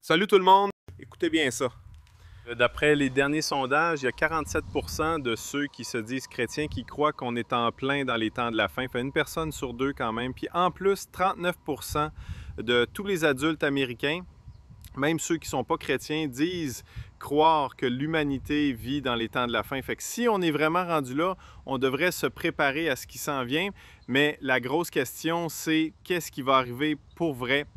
Salut tout le monde! Écoutez bien ça. D'après les derniers sondages, il y a 47% de ceux qui se disent chrétiens qui croient qu'on est en plein dans les temps de la fin. Fait une personne sur deux quand même. Puis en plus, 39% de tous les adultes américains, même ceux qui ne sont pas chrétiens, disent croire que l'humanité vit dans les temps de la fin. Fait que si on est vraiment rendu là, on devrait se préparer à ce qui s'en vient. Mais la grosse question, c'est qu'est-ce qui va arriver pour vrai?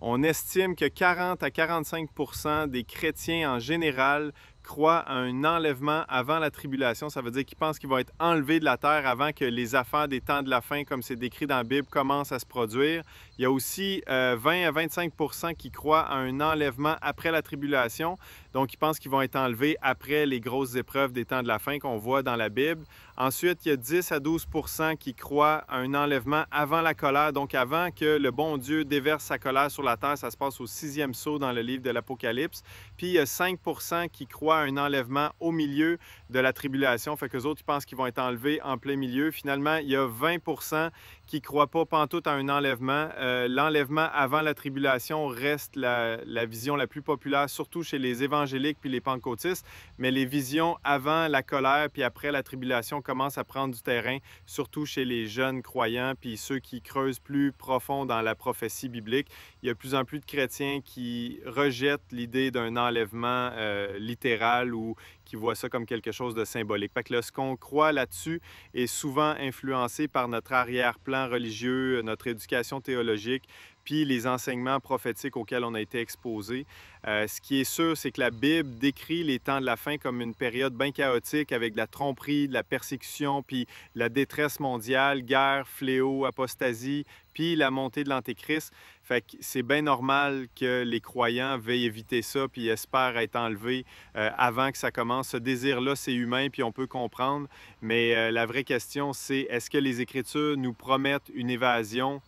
On estime que 40 à 45% des chrétiens en général croient à un enlèvement avant la tribulation. Ça veut dire qu'ils pensent qu'ils vont être enlevés de la terre avant que les affaires des temps de la fin, comme c'est décrit dans la Bible, commencent à se produire. Il y a aussi 20 à 25% qui croient à un enlèvement après la tribulation. Donc, ils pensent qu'ils vont être enlevés après les grosses épreuves des temps de la fin qu'on voit dans la Bible. Ensuite, il y a 10 à 12% qui croient à un enlèvement avant la colère, donc avant que le bon Dieu déverse sa colère sur la terre. Ça se passe au 6e sceau dans le livre de l'Apocalypse. Puis, il y a 5% qui croient à un enlèvement au milieu de la tribulation. Fait qu'eux autres, ils pensent qu'ils vont être enlevés en plein milieu. Finalement, il y a 20% qui ne croient pas pantoute à un enlèvement. L'enlèvement avant la tribulation reste la vision la plus populaire, surtout chez les évangéliques puis les pentecôtistes, mais les visions avant la colère puis après la tribulation commencent à prendre du terrain, surtout chez les jeunes croyants puis ceux qui creusent plus profond dans la prophétie biblique. Il y a de plus en plus de chrétiens qui rejettent l'idée d'un enlèvement littéral ou qui voient ça comme quelque chose de symbolique. Fait que là, ce qu'on croit là-dessus est souvent influencé par notre arrière-plan religieux, notre éducation théologique, puis les enseignements prophétiques auxquels on a été exposés. Ce qui est sûr, c'est que la Bible décrit les temps de la fin comme une période bien chaotique avec de la tromperie, de la persécution, puis la détresse mondiale, guerre, fléau, apostasie, puis la montée de l'Antéchrist. Fait que c'est bien normal que les croyants veuillent éviter ça puis espèrent être enlevés avant que ça commence. Ce désir-là, c'est humain puis on peut comprendre. Mais la vraie question, c'est est-ce que les Écritures nous promettent une évasion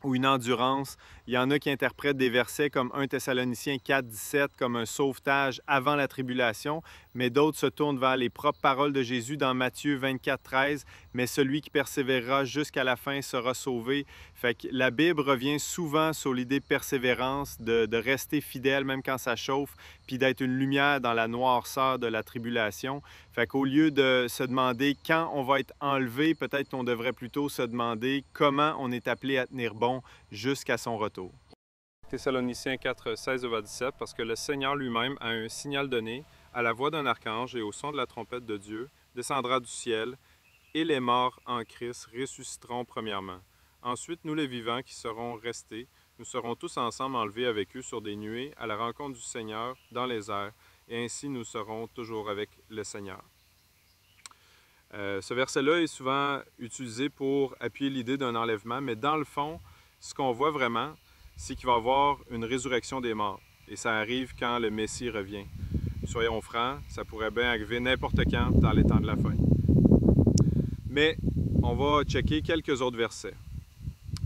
ou une endurance? Il y en a qui interprètent des versets comme 1 Thessaloniciens 4, 17 comme un sauvetage avant la tribulation, mais d'autres se tournent vers les propres paroles de Jésus dans Matthieu 24, 13, mais celui qui persévérera jusqu'à la fin sera sauvé. Fait que la Bible revient souvent sur l'idée de persévérance, de rester fidèle même quand ça chauffe, puis d'être une lumière dans la noirceur de la tribulation. Fait qu'au lieu de se demander quand on va être enlevé, peut-être qu'on devrait plutôt se demander comment on est appelé à tenir bon jusqu'à son retour. Thessaloniciens 4, 16 à 17, parce que le Seigneur lui-même a un signal donné, à la voix d'un archange et au son de la trompette de Dieu, descendra du ciel, et les morts en Christ ressusciteront premièrement. Ensuite, nous les vivants qui serons restés, nous serons tous ensemble enlevés avec eux sur des nuées à la rencontre du Seigneur dans les airs, et ainsi nous serons toujours avec le Seigneur. Ce verset-là est souvent utilisé pour appuyer l'idée d'un enlèvement, mais dans le fond, ce qu'on voit vraiment, c'est qu'il va y avoir une résurrection des morts. Et ça arrive quand le Messie revient. Soyons francs, ça pourrait bien arriver n'importe quand dans les temps de la fin. Mais on va checker quelques autres versets.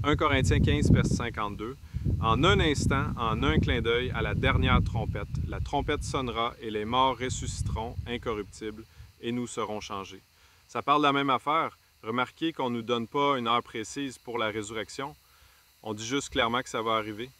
1 Corinthiens 15, verset 52. En un instant, en un clin d'œil, à la dernière trompette, la trompette sonnera et les morts ressusciteront incorruptibles et nous serons changés. Ça parle de la même affaire. Remarquez qu'on ne nous donne pas une heure précise pour la résurrection. On dit juste clairement que ça va arriver.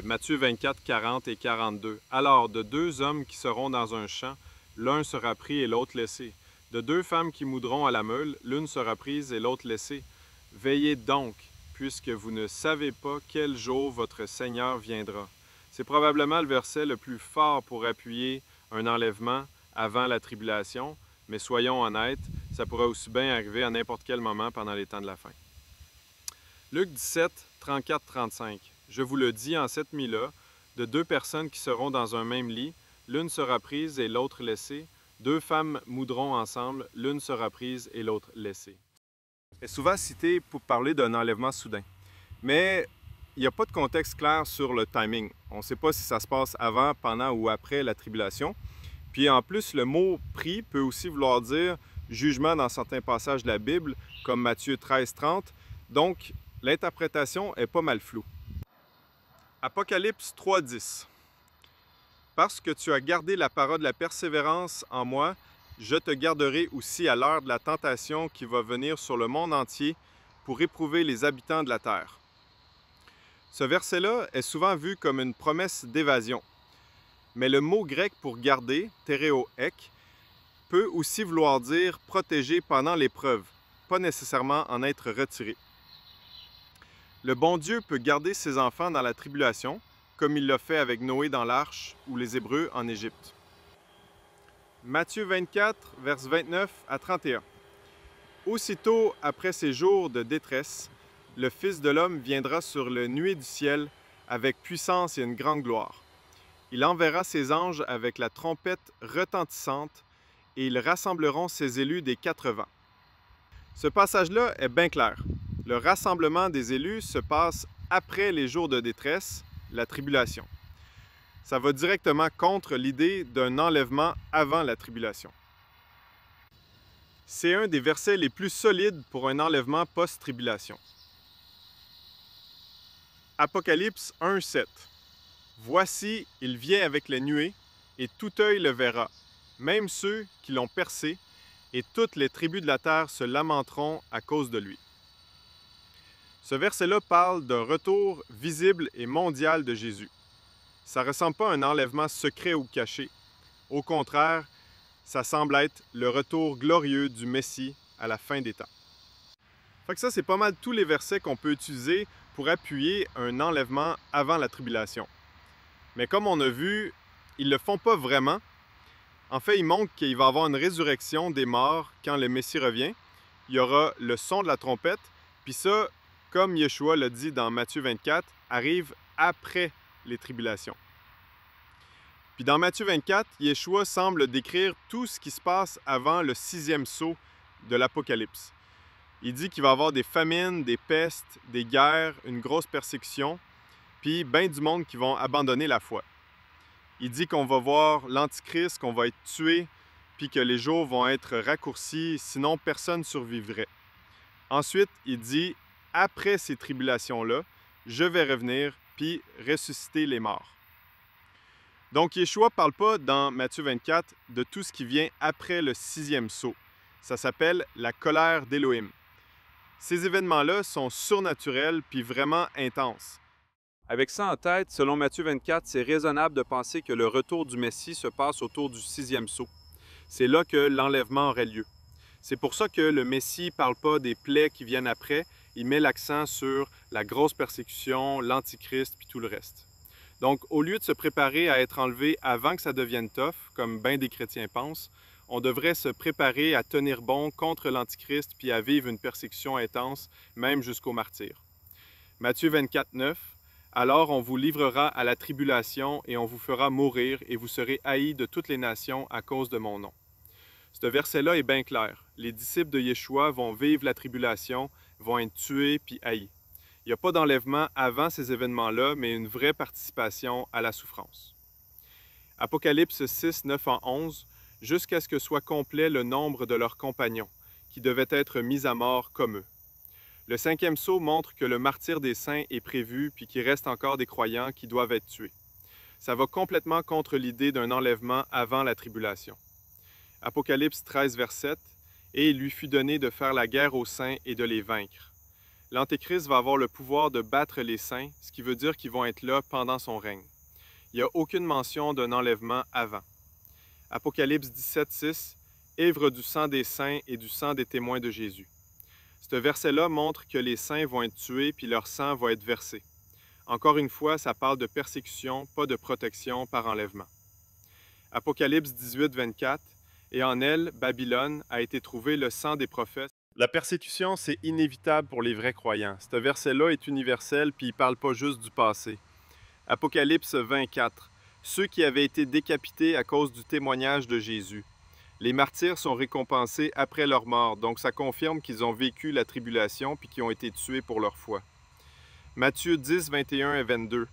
Matthieu 24, 40 et 42. Alors, de deux hommes qui seront dans un champ, l'un sera pris et l'autre laissé. De deux femmes qui moudront à la meule, l'une sera prise et l'autre laissée. Veillez donc, puisque vous ne savez pas quel jour votre Seigneur viendra. C'est probablement le verset le plus fort pour appuyer un enlèvement avant la tribulation, mais soyons honnêtes, ça pourrait aussi bien arriver à n'importe quel moment pendant les temps de la fin. Luc 17, 34-35. Je vous le dis en cette nuit-là, de deux personnes qui seront dans un même lit, l'une sera prise et l'autre laissée. Deux femmes moudront ensemble, l'une sera prise et l'autre laissée. Est souvent cité pour parler d'un enlèvement soudain. Mais il n'y a pas de contexte clair sur le timing. On ne sait pas si ça se passe avant, pendant ou après la tribulation. Puis en plus, le mot « pris » peut aussi vouloir dire jugement dans certains passages de la Bible, comme Matthieu 13, 30. Donc, l'interprétation est pas mal floue. Apocalypse 3, 10. Parce que tu as gardé la parole de la persévérance en moi, je te garderai aussi à l'heure de la tentation qui va venir sur le monde entier pour éprouver les habitants de la terre. Ce verset-là est souvent vu comme une promesse d'évasion. Mais le mot grec pour garder, tereoek, peut aussi vouloir dire protéger pendant l'épreuve, pas nécessairement en être retiré. Le bon Dieu peut garder ses enfants dans la tribulation, comme il l'a fait avec Noé dans l'arche ou les Hébreux en Égypte. Matthieu 24, vers 29 à 31. Aussitôt après ces jours de détresse, le Fils de l'homme viendra sur le nuée du ciel avec puissance et une grande gloire. Il enverra ses anges avec la trompette retentissante et ils rassembleront ses élus des 4 vents. Ce passage-là est bien clair. Le rassemblement des élus se passe après les jours de détresse, la tribulation. Ça va directement contre l'idée d'un enlèvement avant la tribulation. C'est un des versets les plus solides pour un enlèvement post-tribulation. Apocalypse 1:7. Voici, il vient avec les nuées, et tout œil le verra, même ceux qui l'ont percé, et toutes les tribus de la terre se lamenteront à cause de lui. Ce verset-là parle d'un retour visible et mondial de Jésus. Ça ne ressemble pas à un enlèvement secret ou caché. Au contraire, ça semble être le retour glorieux du Messie à la fin des temps. Fait que ça, c'est pas mal tous les versets qu'on peut utiliser pour appuyer un enlèvement avant la tribulation. Mais comme on a vu, ils le font pas vraiment. En fait, ils montrent qu'il va y avoir une résurrection des morts quand le Messie revient. Il y aura le son de la trompette, puis ça, comme Yeshua l'a dit dans Matthieu 24, arrive après les tribulations. Puis dans Matthieu 24, Yeshua semble décrire tout ce qui se passe avant le 6e sceau de l'Apocalypse. Il dit qu'il va y avoir des famines, des pestes, des guerres, une grosse persécution, puis bien du monde qui vont abandonner la foi. Il dit qu'on va voir l'Antichrist, qu'on va être tué, puis que les jours vont être raccourcis, sinon personne ne survivrait. Ensuite, il dit, après ces tribulations-là, je vais revenir, puis ressusciter les morts. Donc, Yeshua ne parle pas dans Matthieu 24 de tout ce qui vient après le 6e sceau. Ça s'appelle la colère d'Élohim. Ces événements-là sont surnaturels puis vraiment intenses. Avec ça en tête, selon Matthieu 24, c'est raisonnable de penser que le retour du Messie se passe autour du 6e sceau. C'est là que l'enlèvement aurait lieu. C'est pour ça que le Messie ne parle pas des plaies qui viennent après, il met l'accent sur la grosse persécution, l'Antichrist puis tout le reste. Donc, au lieu de se préparer à être enlevé avant que ça devienne tough, comme bien des chrétiens pensent, on devrait se préparer à tenir bon contre l'Antichrist puis à vivre une persécution intense, même jusqu'au martyre. Matthieu 24, 9. Alors on vous livrera à la tribulation et on vous fera mourir et vous serez haïs de toutes les nations à cause de mon nom. Ce verset-là est bien clair. Les disciples de Yeshua vont vivre la tribulation, vont être tués puis haïs. Il n'y a pas d'enlèvement avant ces événements-là, mais une vraie participation à la souffrance. Apocalypse 6, 9 à 11, jusqu'à ce que soit complet le nombre de leurs compagnons, qui devaient être mis à mort comme eux. Le 5e sceau montre que le martyre des saints est prévu, puis qu'il reste encore des croyants qui doivent être tués. Ça va complètement contre l'idée d'un enlèvement avant la tribulation. Apocalypse 13, vers 7, « Et il lui fut donné de faire la guerre aux saints et de les vaincre. » L'Antéchrist va avoir le pouvoir de battre les saints, ce qui veut dire qu'ils vont être là pendant son règne. Il n'y a aucune mention d'un enlèvement avant. Apocalypse 17, 6, « Ivre du sang des saints et du sang des témoins de Jésus. » Ce verset-là montre que les saints vont être tués puis leur sang va être versé. Encore une fois, ça parle de persécution, pas de protection par enlèvement. Apocalypse 18, 24, « Et en elle, Babylone, a été trouvé le sang des prophètes. » La persécution, c'est inévitable pour les vrais croyants. Ce verset-là est universel puis il ne parle pas juste du passé. Apocalypse 24, « Ceux qui avaient été décapités à cause du témoignage de Jésus. » Les martyrs sont récompensés après leur mort, donc ça confirme qu'ils ont vécu la tribulation puis qu'ils ont été tués pour leur foi. Matthieu 10, 21 et 22.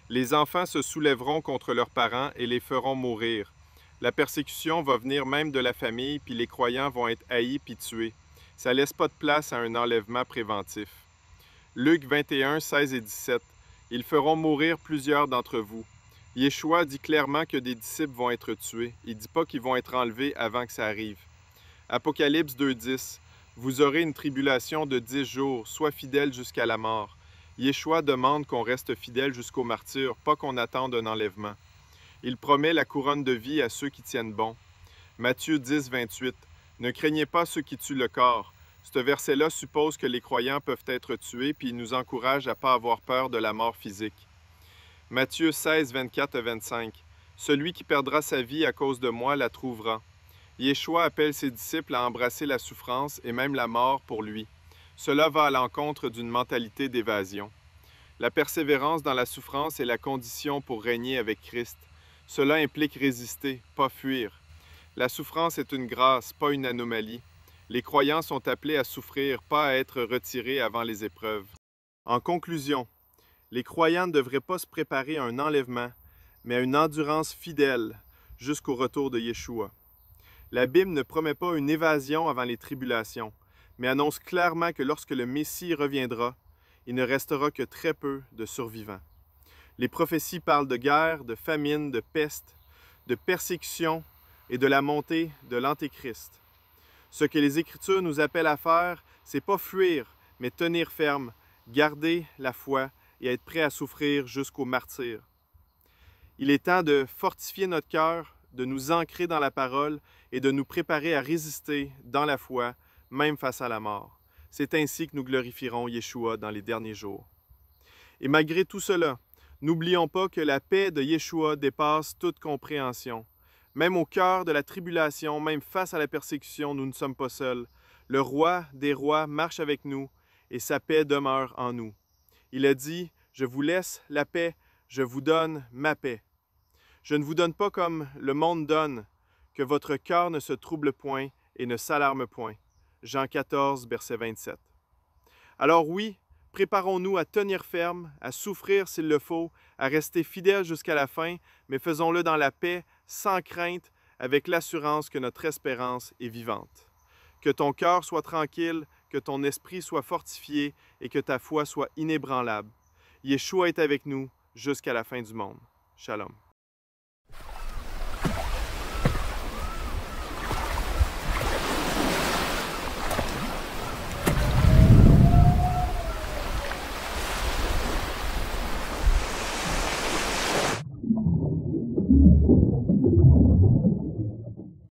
Les enfants se soulèveront contre leurs parents et les feront mourir. La persécution va venir même de la famille, puis les croyants vont être haïs puis tués. Ça laisse pas de place à un enlèvement préventif. Luc 21, 16 et 17. Ils feront mourir plusieurs d'entre vous. Yeshua dit clairement que des disciples vont être tués. Il ne dit pas qu'ils vont être enlevés avant que ça arrive. Apocalypse 2, 10. Vous aurez une tribulation de 10 jours, sois fidèles jusqu'à la mort. Yeshua demande qu'on reste fidèle jusqu'au martyre, pas qu'on attende un enlèvement. Il promet la couronne de vie à ceux qui tiennent bon. Matthieu 10, 28. Ne craignez pas ceux qui tuent le corps. Ce verset-là suppose que les croyants peuvent être tués, puis il nous encourage à ne pas avoir peur de la mort physique. Matthieu 16, 24 à 25. Celui qui perdra sa vie à cause de moi la trouvera. Yeshua appelle ses disciples à embrasser la souffrance et même la mort pour lui. Cela va à l'encontre d'une mentalité d'évasion. La persévérance dans la souffrance est la condition pour régner avec Christ. Cela implique résister, pas fuir. La souffrance est une grâce, pas une anomalie. Les croyants sont appelés à souffrir, pas à être retirés avant les épreuves. En conclusion, les croyants ne devraient pas se préparer à un enlèvement, mais à une endurance fidèle jusqu'au retour de Yeshua. La Bible ne promet pas une évasion avant les tribulations, mais annonce clairement que lorsque le Messie reviendra, il ne restera que très peu de survivants. Les prophéties parlent de guerre, de famine, de peste, de persécution et de la montée de l'Antéchrist. Ce que les Écritures nous appellent à faire, c'est pas fuir, mais tenir ferme, garder la foi et être prêt à souffrir jusqu'au martyre. Il est temps de fortifier notre cœur, de nous ancrer dans la parole et de nous préparer à résister dans la foi, même face à la mort. C'est ainsi que nous glorifierons Yeshua dans les derniers jours. Et malgré tout cela, n'oublions pas que la paix de Yeshua dépasse toute compréhension. Même au cœur de la tribulation, même face à la persécution, nous ne sommes pas seuls. Le roi des rois marche avec nous et sa paix demeure en nous. Il a dit, « Je vous laisse la paix, je vous donne ma paix. Je ne vous donne pas comme le monde donne, que votre cœur ne se trouble point et ne s'alarme point. » Jean 14, verset 27. Alors oui, préparons-nous à tenir ferme, à souffrir s'il le faut, à rester fidèles jusqu'à la fin, mais faisons-le dans la paix, sans crainte, avec l'assurance que notre espérance est vivante. Que ton cœur soit tranquille, que ton esprit soit fortifié et que ta foi soit inébranlable. Yeshua est avec nous jusqu'à la fin du monde. Shalom.